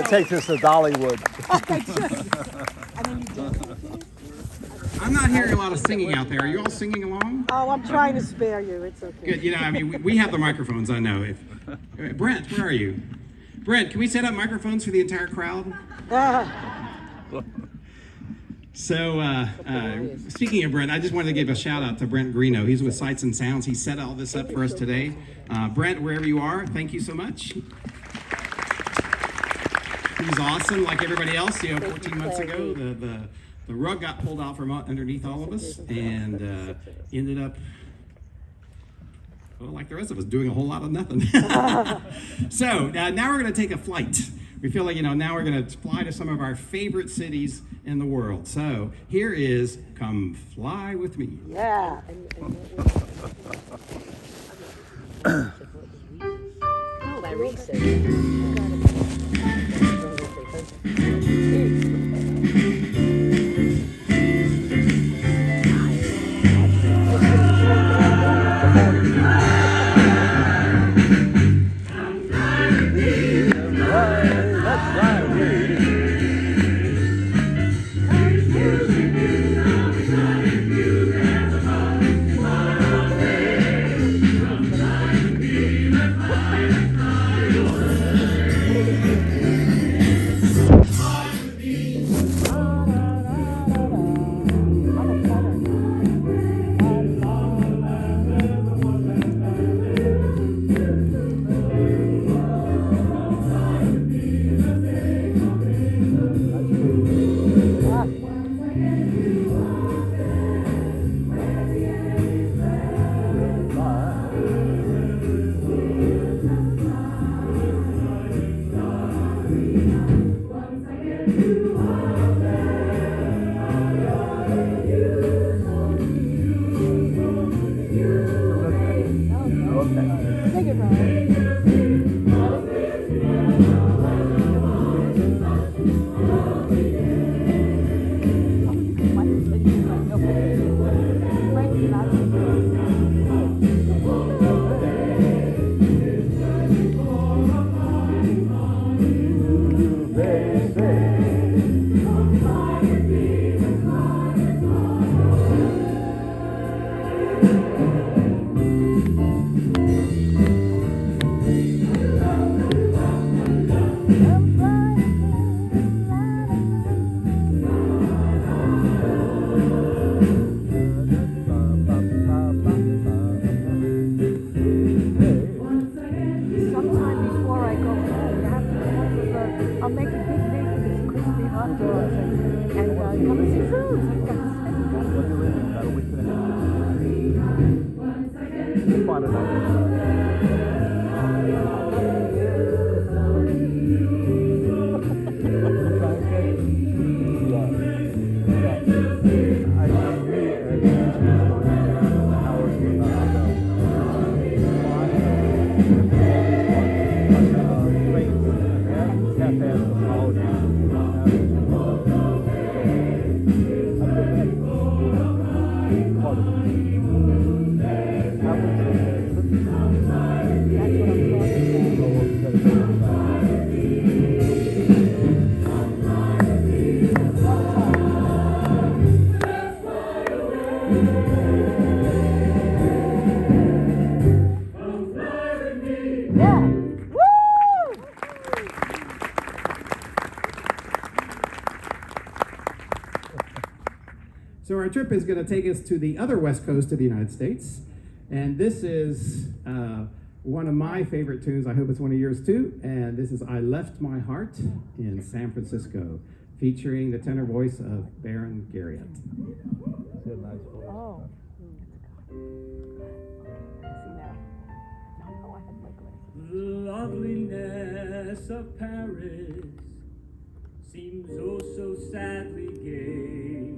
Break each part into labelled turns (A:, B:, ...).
A: Take this to Dollywood.
B: I'm not hearing a lot of singing out there. Are you all singing along?
C: Oh, I'm trying to spare you. It's okay.
B: Good. You know, I mean, we have the microphones. I know. Brent, where are you? Brent, can we set up microphones for the entire crowd? So, speaking of Brent, I just wanted to give a shout out to Brent Greeno. He's with Sights and Sounds. He set all this up for us today. Brent, wherever you are, thank you so much. He's awesome, like everybody else. You know, 14 months ago, the rug got pulled out from underneath all of us, and ended up, well, like the rest of us, doing a whole lot of nothing. So now we're going to take a flight. We feel like, you know, now we're going to fly to some of our favorite cities in the world. So here is "Come Fly With Me."
C: Yeah.
D: Oh, by research.
C: Yeah. Woo!
B: So our trip is going to take us to the other west coast of the United States. And this is one of my favorite tunes. I hope it's one of yours too. And this is I Left My Heart in San Francisco, featuring the tenor voice of Baron Garriott.
C: Oh.
A: The loveliness of Paris seems oh so sadly gay.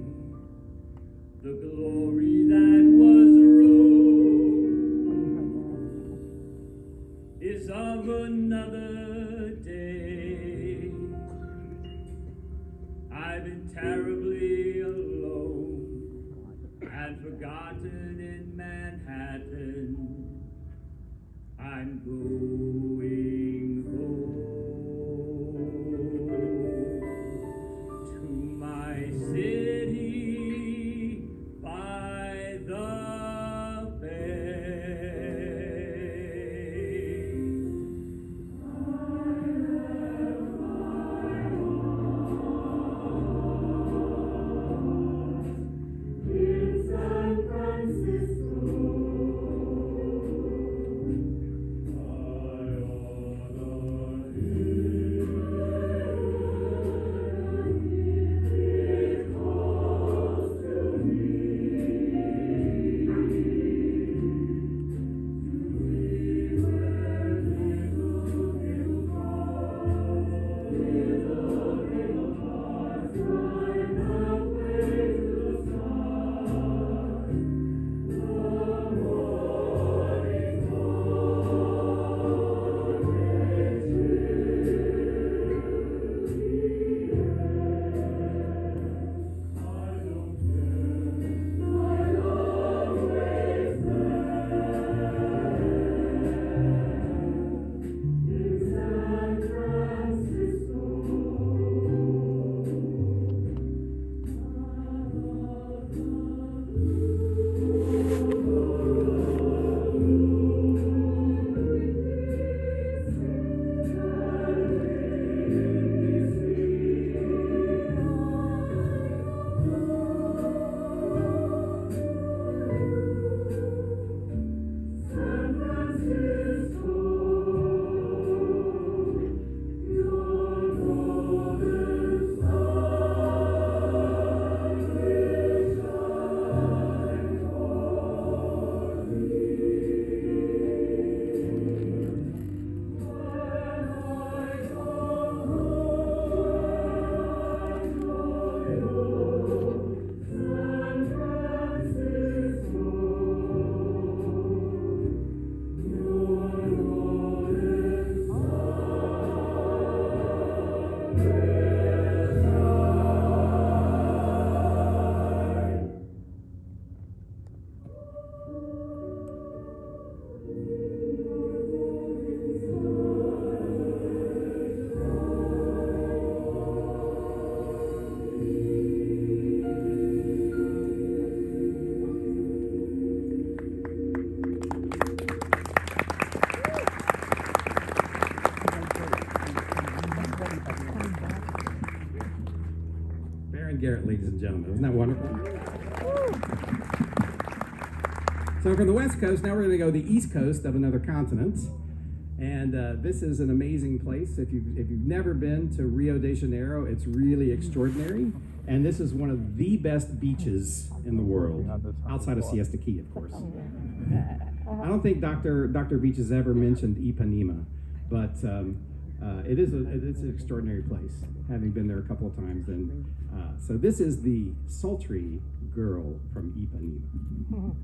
A: The glory that was Rome is of another day. I've been terribly alone and forgotten in Manhattan. I'm going home to my city by the bay. In San Francisco.
B: Garriott, ladies and gentlemen. Isn't that wonderful? So from the West Coast, now we're going to go to the East Coast of another continent. And this is an amazing place. If you've never been to Rio de Janeiro, it's really extraordinary. And this is one of the best beaches in the world, outside of Siesta Key, of course. I don't think Dr. Beach has ever mentioned Ipanema, but it is an extraordinary place, having been there a couple of times. And so this is the sultry girl from Ipanema.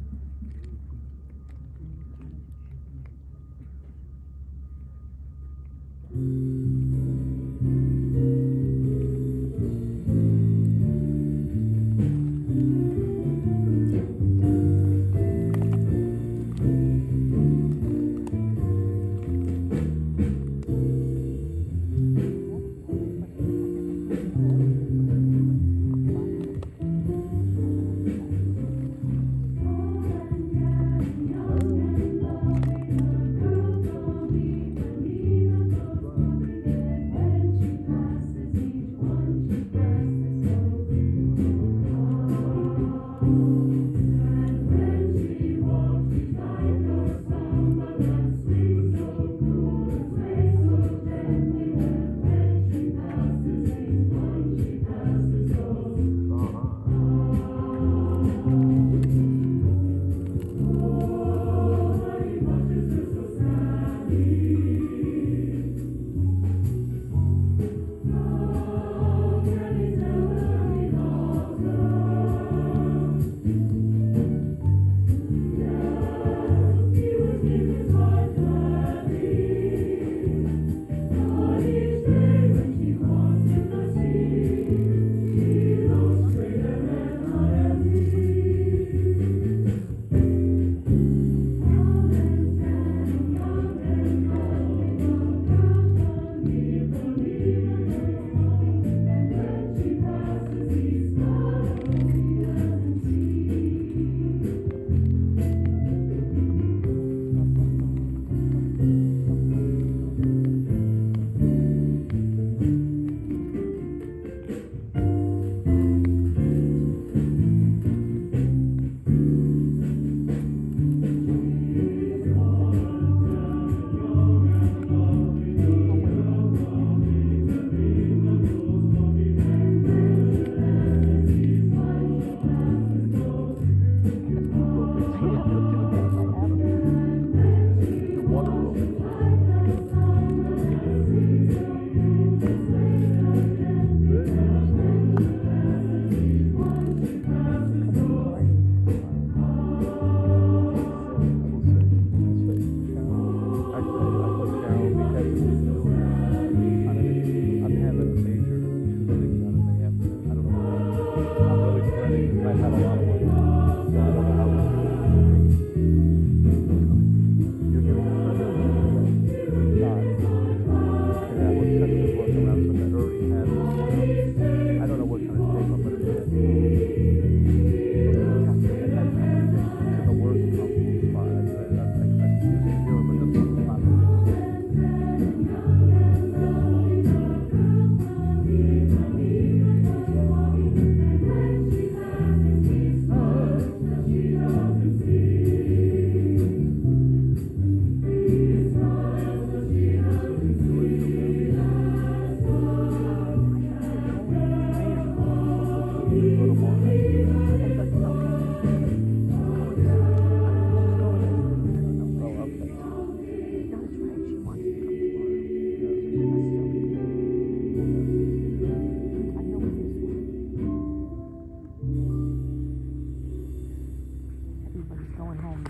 C: Everybody's going home.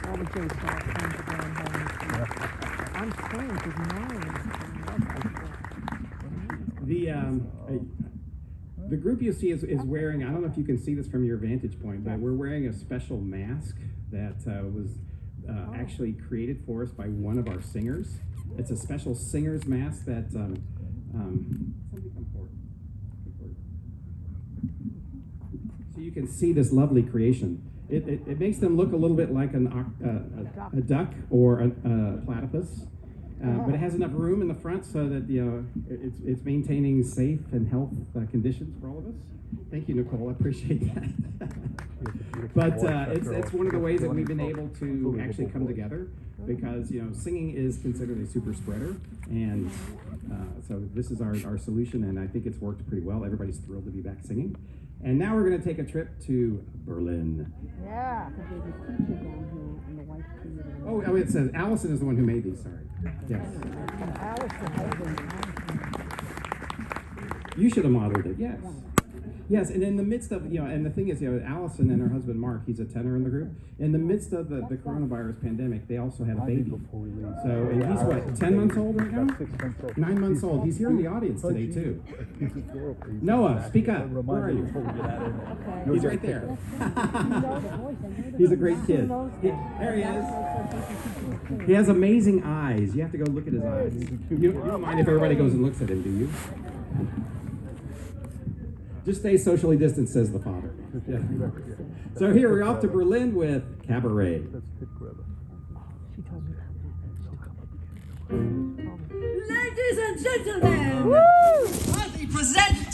C: All the J Star friends are going home this week. I'm staying because
B: The group you see is wearing, I don't know if you can see this from your vantage point, but we're wearing a special mask that was actually created for us by one of our singers. It's a special singer's mask that, somebody come forward. Come forward. So you can see this lovely creation. It makes them look a little bit like a duck or a platypus. But it has enough room in the front so that it's maintaining safe and health conditions for all of us. Thank you, Nicole. I appreciate that. But it's one of the ways that we've been able to actually come together because singing is considered a super spreader, and so this is our solution, and I think it's worked pretty well. Everybody's thrilled to be back singing. And now we're going to take a trip to Berlin.
C: Yeah.
B: Oh, it says Allison is the one who made these. Sorry. Yes. You should have modeled it. Yes. Yes, and in the midst of, and the thing is, Allison and her husband Mark, he's a tenor in the group. In the midst of the coronavirus pandemic, they also had a baby. So, and he's what, 10 months old right now? 9 months old. He's here in the audience today, too. Noah, speak up. Where are you? He's right there. He's a great kid. There he is. He has amazing eyes. You have to go look at his eyes. You don't mind if everybody goes and looks at him, do you? Just stay socially distanced, says the father. Yeah. So here we're off to Berlin with Cabaret.
E: Ladies and gentlemen, I present